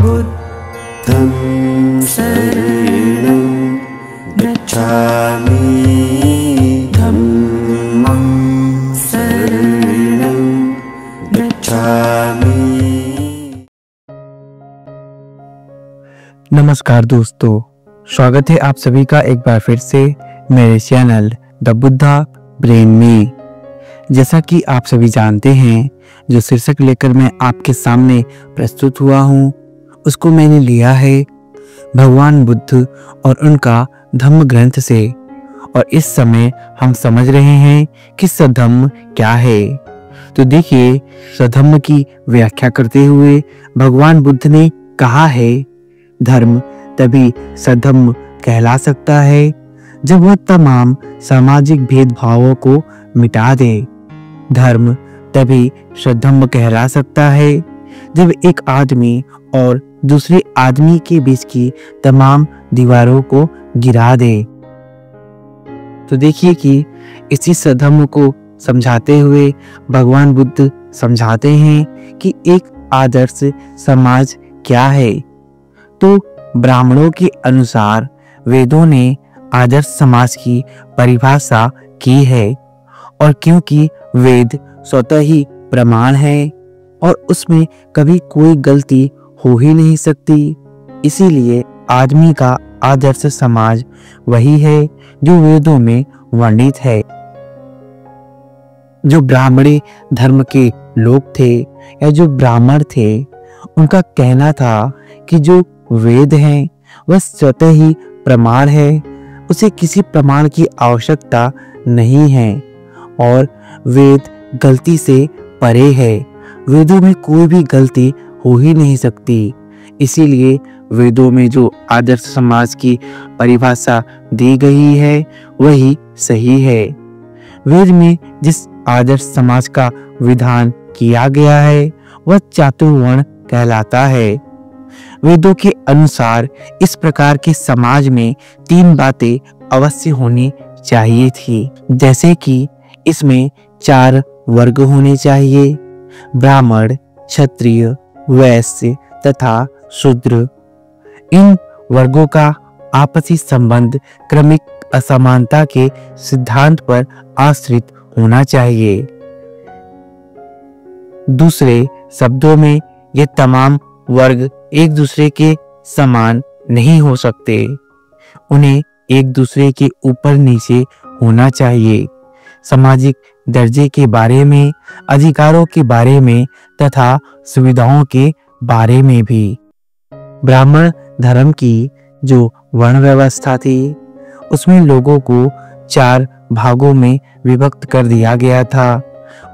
बुद्धं शरणं गच्छामि, धम्मं शरणं गच्छामि। नमस्कार दोस्तों, स्वागत है आप सभी का एक बार फिर से मेरे चैनल द बुद्धा ब्रेन में। जैसा कि आप सभी जानते हैं, जो शीर्षक लेकर मैं आपके सामने प्रस्तुत हुआ हूँ उसको मैंने लिया है भगवान बुद्ध और उनका धम्म ग्रंथ से। और इस समय हम समझ रहे हैं कि सधम्म क्या है। तो देखिए, सधम्म की व्याख्या करते हुए भगवान बुद्ध ने कहा है, धर्म तभी सधम्म कहला सकता है जब वह तमाम सामाजिक भेदभावों को मिटा दे। धर्म तभी सधम्म कहला सकता है जब एक आदमी और दूसरे आदमी के बीच की तमाम दीवारों को गिरा दे। तो देखिए कि इसी सधम्म को समझाते हुए भगवान बुद्ध समझाते हैं कि एक आदर्श समाज क्या है। तो ब्राह्मणों के अनुसार वेदों ने आदर्श समाज की परिभाषा की है, और क्योंकि वेद स्वतः ही प्रमाण है और उसमें कभी कोई गलती हो ही नहीं सकती, इसीलिए आदमी का आदर्श समाज वही है जो वेदों में वर्णित है। जो ब्राह्मणी धर्म के लोग थे या जो ब्राह्मण थे, उनका कहना था कि जो वेद है वह स्वतः ही प्रमाण है, उसे किसी प्रमाण की आवश्यकता नहीं है और वेद गलती से परे है। वेदों में कोई भी गलती हो ही नहीं सकती, इसीलिए वेदों में जो आदर्श समाज की परिभाषा दी गई है वही सही है। वेद में जिस आदर्श समाज का विधान किया गया है वह चातुर्वर्ण कहलाता है। वेदों के अनुसार इस प्रकार के समाज में 3 बातें अवश्य होनी चाहिए थी, जैसे कि इसमें 4 वर्ग होने चाहिए, ब्राह्मण, क्षत्रिय, वैश्य तथा शूद्र। इन वर्गों का आपसी संबंध क्रमिक असमानता के सिद्धांत पर आश्रित होना चाहिए। दूसरे शब्दों में ये तमाम वर्ग एक दूसरे के समान नहीं हो सकते, उन्हें एक दूसरे के ऊपर नीचे होना चाहिए। सामाजिक दर्जे के बारे में, अधिकारों के बारे में तथा सुविधाओं के बारे में भी। ब्राह्मण धर्म की जो वर्ण व्यवस्था थी उसमें लोगों को 4 भागों में विभक्त कर दिया गया था,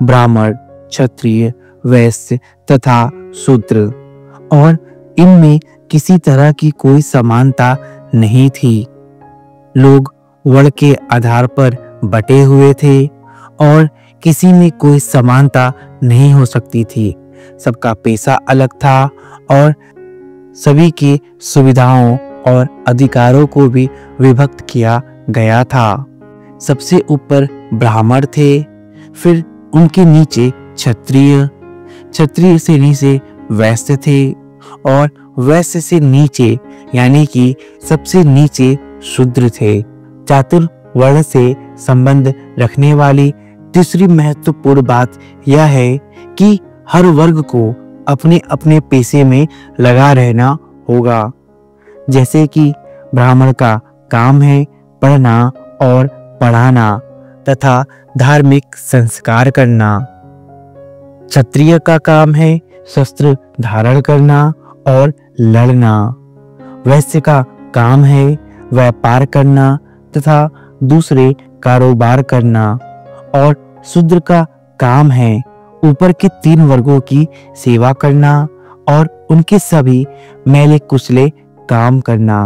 ब्राह्मण, क्षत्रिय, वैश्य तथा शूद्र, और इनमें किसी तरह की कोई समानता नहीं थी। लोग वर्ण के आधार पर बटे हुए थे और किसी में कोई समानता नहीं हो सकती थी। सबका पेशा अलग था और सभी की सुविधाओं और अधिकारों को भी विभक्त किया गया था। सबसे ऊपर ब्राह्मण थे, फिर उनके नीचे क्षत्रिय, क्षत्रिय से नीचे वैश्य थे और वैश्य से नीचे यानी कि सबसे नीचे शूद्र थे। चातुर्वर्ण से संबंध रखने वाली तीसरी महत्वपूर्ण बात यह है कि हर वर्ग को अपने अपने पेशे में लगा रहना होगा। जैसे कि ब्राह्मण का काम है पढ़ना और पढ़ाना तथा धार्मिक संस्कार करना, क्षत्रिय का काम है शस्त्र धारण करना और लड़ना, वैश्य का काम है व्यापार करना तथा दूसरे कारोबार करना, और शूद्र का काम है ऊपर के 3 वर्गों की सेवा करना और उनके सभी मैले कुचले काम करना।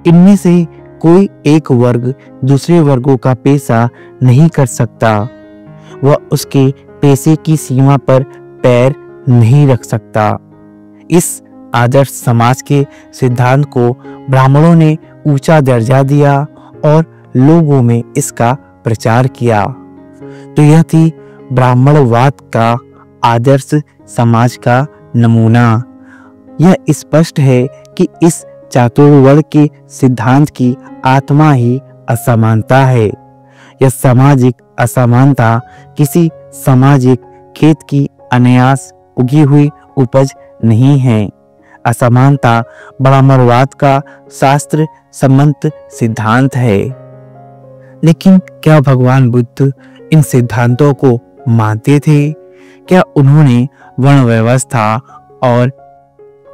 इनमें से कोई एक वर्ग दूसरे वर्गों का पेशा नहीं कर सकता, वह उसके पेशे की सीमा पर पैर नहीं रख सकता। इस आदर्श समाज के सिद्धांत को ब्राह्मणों ने ऊंचा दर्जा दिया और लोगों में इसका प्रचार किया। तो यह थी ब्राह्मणवाद का आदर्श समाज का नमूना। यह स्पष्ट है कि इस चातुर्वर्ग के सिद्धांत की आत्मा ही असमानता है। यह सामाजिक असमानता किसी सामाजिक खेत की अनायास उगी हुई उपज नहीं है। असमानता ब्राह्मणवाद का शास्त्र सम्मत सिद्धांत है। लेकिन क्या भगवान बुद्ध इन सिद्धांतों को मानते थे? क्या उन्होंने वर्ण व्यवस्था और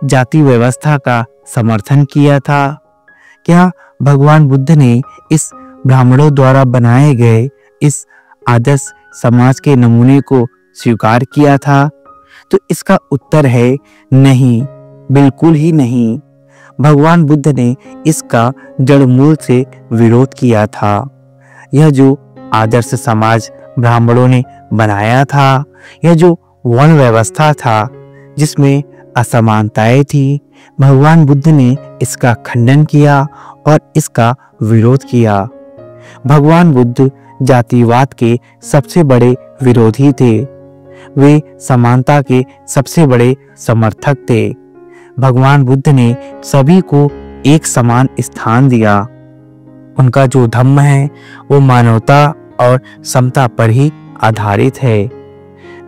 जाति व्यवस्था का समर्थन किया था? क्या भगवान बुद्ध ने इस ब्राह्मणों द्वारा बनाए गए इस आदर्श समाज के नमूने को स्वीकार किया था? तो इसका उत्तर है नहीं, बिल्कुल ही नहीं। भगवान बुद्ध ने इसका जड़ मूल से विरोध किया था। यह जो आदर्श समाज ब्राह्मणों ने बनाया था, यह जो वर्ण व्यवस्था था जिसमें असमानताएं थी, भगवान बुद्ध ने इसका खंडन किया और इसका विरोध किया। भगवान बुद्ध जातिवाद के सबसे बड़े विरोधी थे। वे समानता के सबसे बड़े समर्थक थे। भगवान बुद्ध ने सभी को एक समान स्थान दिया। उनका जो धम्म है वो मानवता और समता पर ही आधारित है।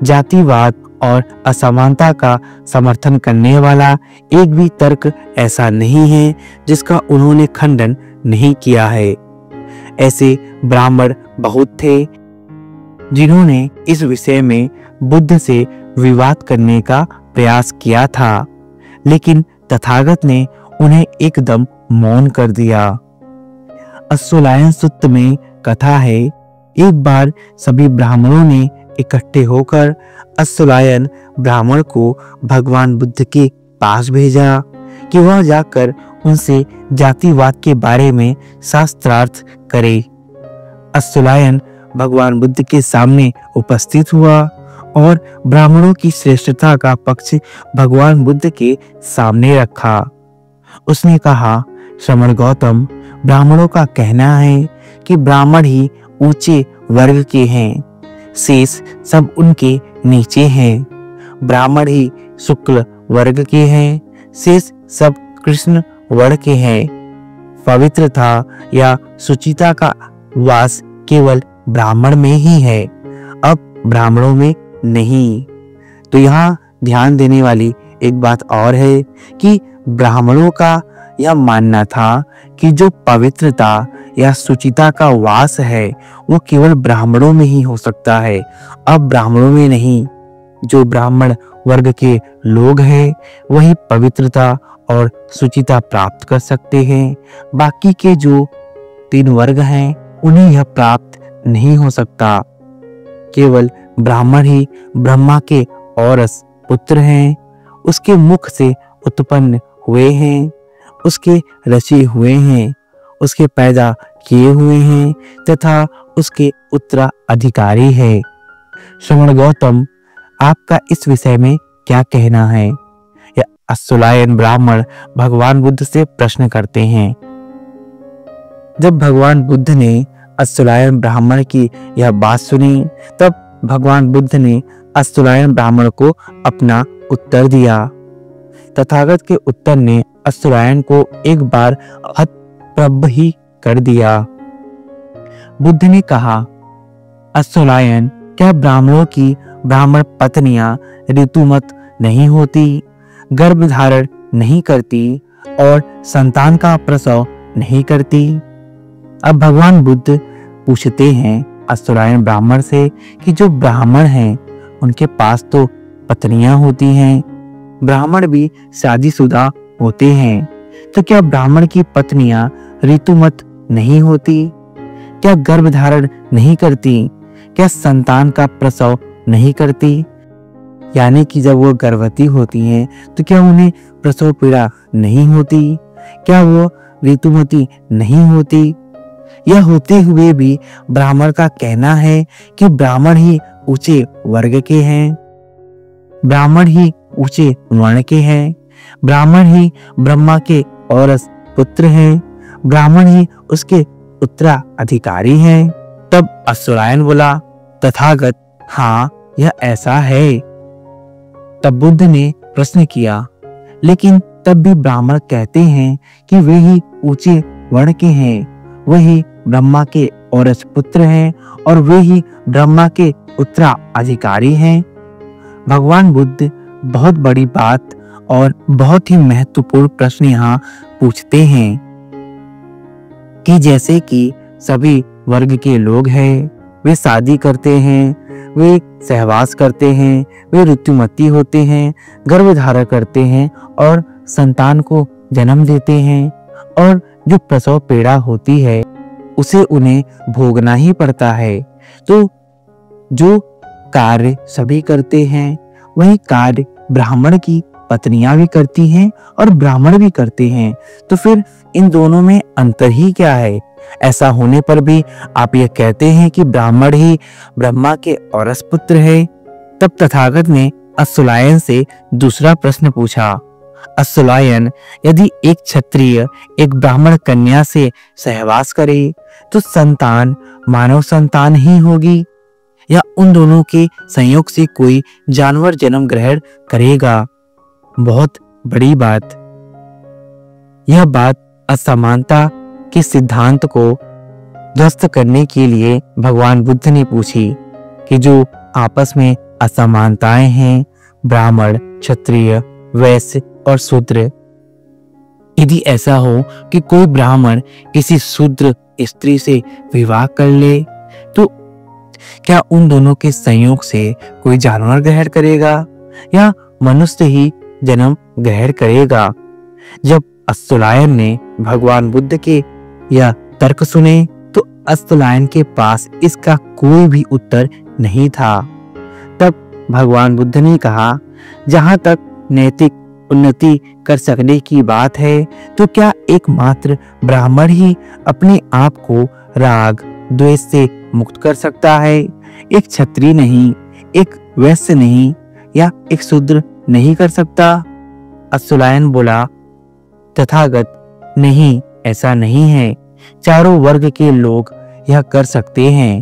जातिवाद और असमानता का समर्थन करने वाला एक भी तर्क ऐसा नहीं है जिसका उन्होंने खंडन नहीं किया है। ऐसे ब्राह्मण बहुत थे जिन्होंने इस विषय में बुद्ध से विवाद करने का प्रयास किया था, लेकिन तथागत ने उन्हें एकदम मौन कर दिया। अश्वलायन सूत्र में कथा है, एक बार सभी ब्राह्मणों ने इकट्ठे होकर अश्वलायन ब्राह्मण को भगवान बुद्ध के पास भेजा कि वह जाकर उनसे जातिवाद के बारे में शास्त्रार्थ करे। अश्वलायन भगवान बुद्ध के सामने उपस्थित हुआ और ब्राह्मणों की श्रेष्ठता का पक्ष भगवान बुद्ध के सामने रखा। उसने कहा, श्रमण गौतम, ब्राह्मणों का कहना है कि ब्राह्मण ही ऊंचे वर्ग के हैं, शेष सब उनके नीचे हैं। ब्राह्मण ही शुक्ल वर्ग के हैं, शेष सब कृष्ण वर्ग के हैं। पवित्रता या शुचिता का वास केवल ब्राह्मण में ही है, अब ब्राह्मणों में नहीं। तो यहाँ ध्यान देने वाली एक बात और है कि ब्राह्मणों का यह मानना था कि जो पवित्रता या शुचिता का वास है वो केवल ब्राह्मणों में ही हो सकता है, अब ब्राह्मणों में नहीं। जो ब्राह्मण वर्ग के लोग हैं वही पवित्रता और शुचिता प्राप्त कर सकते हैं। बाकी के जो 3 वर्ग हैं उन्हें यह प्राप्त नहीं हो सकता। केवल ब्राह्मण ही ब्रह्मा के औरस पुत्र हैं, उसके मुख से उत्पन्न हुए हैं, उसके रचे हुए हैं, उसके पैदा किए हुए हैं तथा उसके उत्तराधिकारी है। श्रवण गौतम, आपका इस विषय में क्या कहना है? या अश्वलायन ब्राह्मण भगवान बुद्ध से प्रश्न करते हैं। जब भगवान बुद्ध ने अश्वलायन ब्राह्मण की यह बात सुनी, तब भगवान बुद्ध ने अश्वलायन ब्राह्मण को अपना उत्तर दिया। तथागत के उत्तर ने अश्वलायन को एक बार हतप्रभ ही कर दिया। बुद्ध ने कहा, अश्वलायन, क्या ब्राह्मणों की ब्राह्मण पत्नियां ऋतुमत नहीं होती, गर्भ धारण नहीं करती और संतान का प्रसव नहीं करती? अब भगवान बुद्ध पूछते हैं अश्वलायन ब्राह्मण से कि जो ब्राह्मण हैं उनके पास तो पत्नियां होती हैं, ब्राह्मण भी शादीशुदा होते हैं, तो क्या ब्राह्मण की पत्नियां ऋतुमत नहीं होती? क्या गर्भ धारण नहीं करती? क्या संतान का प्रसव नहीं करती? यानी कि जब वो गर्भवती होती हैं तो क्या उन्हें प्रसव पीड़ा नहीं होती? क्या वो ऋतुमती नहीं होती? यह होते हुए भी ब्राह्मण का कहना है कि ब्राह्मण ही ऊंचे वर्ग के हैं, ब्राह्मण ही ऊंचे वर्ण के हैं, ब्राह्मण ही ब्रह्मा के औरस पुत्र हैं, ब्राह्मण ही उसके उत्तराधिकारी हैं। तब अश्वलायन बोला, तथागत, हाँ, यह ऐसा है। तब बुद्ध ने प्रश्न किया, लेकिन तब भी ब्राह्मण कहते हैं कि वे ही ऊंचे वर्ण के हैं, वही ब्रह्मा के औरस पुत्र हैं और वे ही ब्रह्मा के उत्तराधिकारी हैं। भगवान बुद्ध बहुत बड़ी बात और बहुत ही महत्वपूर्ण प्रश्न यहाँ पूछते हैं कि जैसे कि सभी वर्ग के लोग हैं, वे शादी करते हैं, वे सहवास करते हैं, वे ऋतुमती होते हैं, गर्भधारण करते हैं और संतान को जन्म देते हैं, और जो प्रसव पीड़ा होती है उसे उन्हें भोगना ही पड़ता है। तो जो कार्य सभी करते हैं वही कार्य ब्राह्मण की पत्नियां भी करती हैं और ब्राह्मण भी करते हैं। तो फिर इन दोनों में अंतर ही क्या है? ऐसा होने पर भी आप ये कहते हैं कि ब्राह्मण ही ब्रह्मा के औरस पुत्र है। तब तथागत ने अश्वलायन से दूसरा प्रश्न पूछा, अश्वलायन, यदि एक क्षत्रिय एक ब्राह्मण कन्या से सहवास करे तो संतान मानव संतान ही होगी या उन दोनों के संयोग से कोई जानवर जन्म ग्रहण करेगा? बहुत बड़ी बात। यह बात असमानता के सिद्धांत को ध्वस्त करने के लिए भगवान बुद्ध ने पूछी कि जो आपस में असमानताएं हैं, ब्राह्मण, क्षत्रिय, वैश्य और शूद्र, यदि ऐसा हो कि कोई ब्राह्मण किसी शूद्र स्त्री से विवाह कर ले तो क्या उन दोनों के संयोग से कोई जानवर ग्रहण करेगा या मनुष्य ही जन्म ग्रहण करेगा? जब अश्वलायन ने भगवान बुद्ध के यह तर्क सुने तो अश्वलायन के पास इसका कोई भी उत्तर नहीं था। तब भगवान बुद्ध ने कहा, जहां तक नैतिक उन्नति कर सकने की बात है तो क्या एकमात्र ब्राह्मण ही अपने आप को राग द्वेष से मुक्त कर सकता है? एक क्षत्रिय नहीं, एक वैश्य नहीं या एक शूद्र नहीं कर सकता? अश्वलायन बोला, तथागत, नहीं, ऐसा नहीं है, चारों वर्ग के लोग यह कर सकते हैं।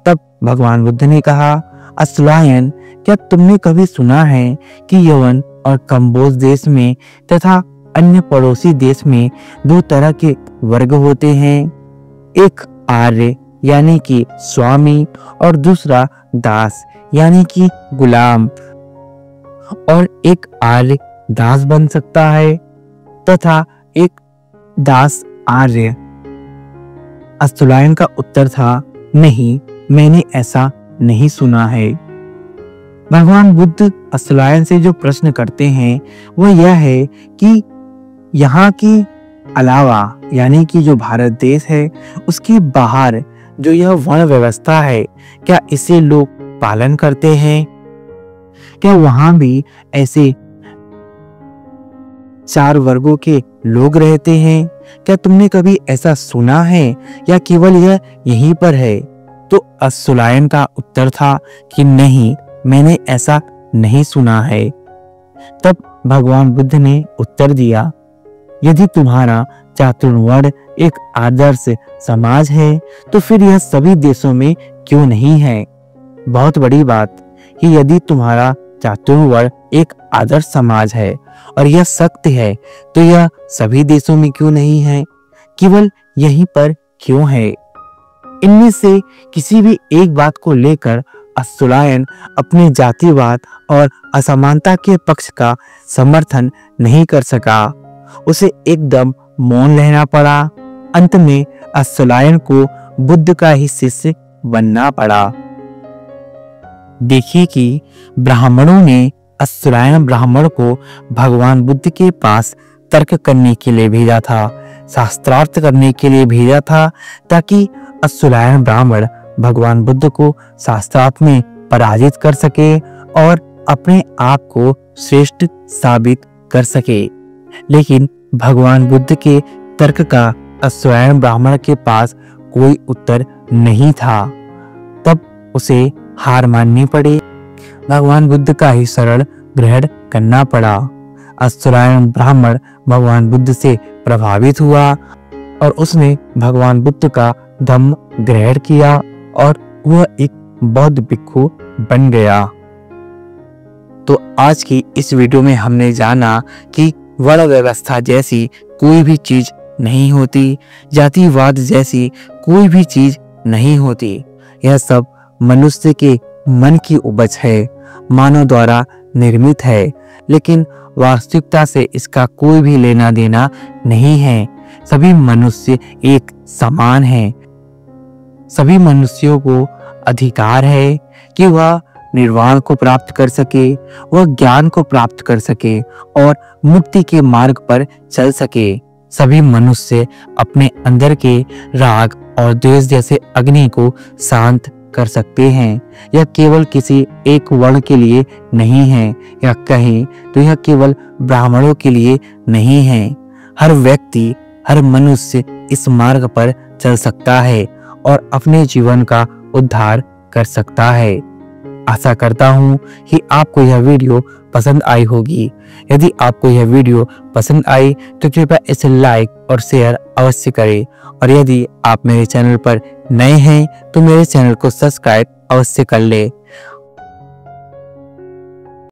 तब भगवान बुद्ध ने कहा, अश्वलायन, क्या तुमने कभी सुना है कि यवन और कंबोज देश में तथा अन्य पड़ोसी देश में दो तरह के वर्ग होते हैं, एक आर्य यानी कि स्वामी और दूसरा दास यानी कि गुलाम, और एक आर्य दास बन सकता है तथा एक दास आर्य? अश्वलायन का उत्तर था, नहीं, मैंने ऐसा नहीं सुना है। भगवान बुद्ध अश्वलायन से जो प्रश्न करते हैं वो यह है कि यहाँ के अलावा यानी कि जो भारत देश है उसके बाहर जो यह वर्ण व्यवस्था है, क्या इसे लोग पालन करते हैं? क्या वहां भी ऐसे चार वर्गों के लोग रहते हैं? क्या तुमने कभी ऐसा सुना है या केवल यह यहीं पर है? तो अश्वलायन का उत्तर था कि नहीं, मैंने ऐसा नहीं सुना है। तब भगवान बुद्ध ने उत्तर दिया, यदि तुम्हारा चातुर्वर्ण एक आदर्श समाज है तो फिर यह सभी देशों में क्यों नहीं है? बहुत बड़ी बात कि यदि तुम्हारा चातुर्वर्ण एक आदर्श समाज है और यह सत्य है तो यह सभी देशों में क्यों नहीं है? केवल यहीं पर क्यों है? इनमें से किसी भी एक बात को लेकर अश्वलायन अपने जातिवाद और असमानता के पक्ष का समर्थन नहीं कर सका। उसे एकदम मौन रहना पड़ा। अंत में अश्वलायन को बुद्ध का ही शिष्य बनना पड़ा। देखिए कि ब्राह्मणों ने अश्वलायन ब्राह्मण को भगवान बुद्ध के पास तर्क करने के लिए भेजा था, शास्त्रार्थ करने के लिए भेजा था, ताकि अश्वलायन ब्राह्मण भगवान बुद्ध को शास्त्रार्थ में पराजित कर सके और अपने आप को श्रेष्ठ साबित कर सके। लेकिन भगवान बुद्ध के तर्क का अश्वलायन ब्राह्मण के पास कोई उत्तर नहीं था। तब उसे हार माननी पड़ी। भगवान बुद्ध का ही शरण ग्रहण करना पड़ा। अश्वलायन ब्राह्मण भगवान बुद्ध से प्रभावित हुआ और उसने भगवान बुद्ध का धम्म ग्रहण किया और वह एक बौद्ध भिक्षु बन गया। तो आज की इस वीडियो में हमने जाना कि वर्ण व्यवस्था जैसी कोई भी चीज नहीं होती, जातिवाद जैसी कोई भी चीज नहीं होती। यह सब मनुष्य के मन की उपज है, मानव द्वारा निर्मित है, लेकिन वास्तविकता से इसका कोई भी लेना देना नहीं है। सभी मनुष्य एक समान हैं। सभी मनुष्यों को अधिकार है कि वह निर्वाण को प्राप्त कर सके, वह ज्ञान को प्राप्त कर सके और मुक्ति के मार्ग पर चल सके। सभी मनुष्य अपने अंदर के राग और द्वेष जैसे अग्नि को शांत कर सकते हैं। यह केवल किसी एक वर्ण के लिए नहीं है, या कहें तो यह केवल ब्राह्मणों के लिए नहीं है। हर व्यक्ति, हर मनुष्य इस मार्ग पर चल सकता है और अपने जीवन का उद्धार कर सकता है। आशा करता हूँ कि आपको यह वीडियो पसंद आई होगी। यदि आपको यह वीडियो पसंद आई तो कृपया इसे लाइक और शेयर अवश्य करें, और यदि आप मेरे चैनल पर नए हैं तो मेरे चैनल को सब्सक्राइब अवश्य कर ले।